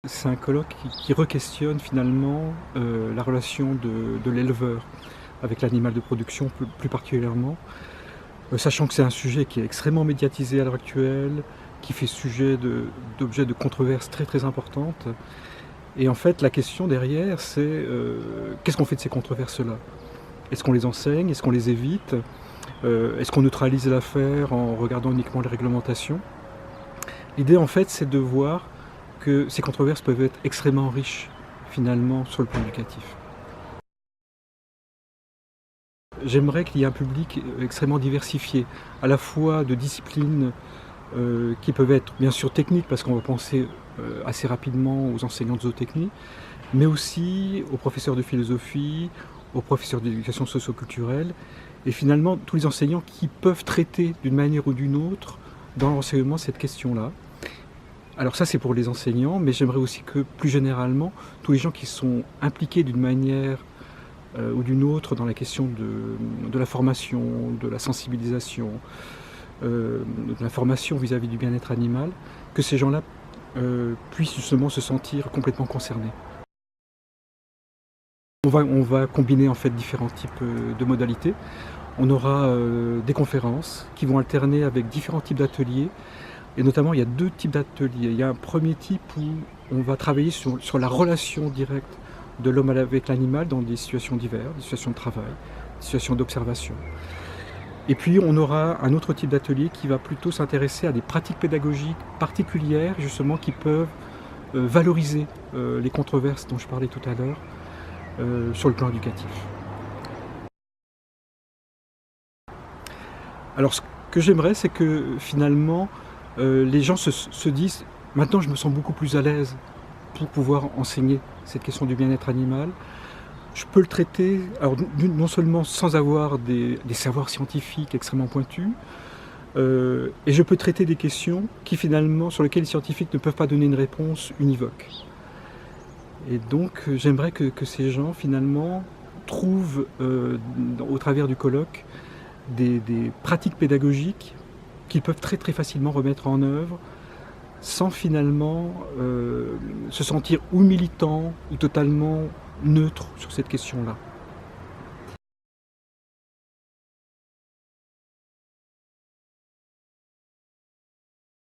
C'est un colloque qui re-questionne finalement la relation de l'éleveur avec l'animal de production plus particulièrement, sachant que c'est un sujet qui est extrêmement médiatisé à l'heure actuelle, qui fait sujet d'objets de controverses très importantes. Et en fait la question derrière c'est qu'est-ce qu'on fait de ces controverses-là? Est-ce qu'on les enseigne? Est-ce qu'on les évite? Est-ce qu'on neutralise l'affaire en regardant uniquement les réglementations? L'idée en fait c'est de voir que ces controverses peuvent être extrêmement riches, finalement, sur le plan éducatif. J'aimerais qu'il y ait un public extrêmement diversifié, à la fois de disciplines qui peuvent être bien sûr techniques, parce qu'on va penser assez rapidement aux enseignants de zootechnie, mais aussi aux professeurs de philosophie, aux professeurs d'éducation socio-culturelle, et finalement tous les enseignants qui peuvent traiter d'une manière ou d'une autre dans l'enseignement cette question-là. Alors ça c'est pour les enseignants, mais j'aimerais aussi que plus généralement, tous les gens qui sont impliqués d'une manière ou d'une autre dans la question de la formation, de la sensibilisation, de la formation vis-à-vis du bien-être animal, que ces gens-là puissent justement se sentir complètement concernés. On va combiner en fait différents types de modalités. On aura des conférences qui vont alterner avec différents types d'ateliers. Et notamment, il y a deux types d'ateliers. Il y a un premier type où on va travailler sur la relation directe de l'homme avec l'animal dans des situations diverses, des situations de travail, des situations d'observation. Et puis, on aura un autre type d'atelier qui va plutôt s'intéresser à des pratiques pédagogiques particulières, justement, qui peuvent valoriser les controverses dont je parlais tout à l'heure sur le plan éducatif. Alors, ce que j'aimerais, c'est que finalement, les gens se disent « maintenant je me sens beaucoup plus à l'aise pour pouvoir enseigner cette question du bien-être animal. Je peux le traiter alors, non seulement sans avoir des savoirs scientifiques extrêmement pointus, et je peux traiter des questions qui finalement, sur lesquelles les scientifiques ne peuvent pas donner une réponse univoque. » Et donc j'aimerais que ces gens finalement trouvent au travers du colloque des pratiques pédagogiques qu'ils peuvent très facilement remettre en œuvre sans finalement se sentir ou militant ou totalement neutre sur cette question-là.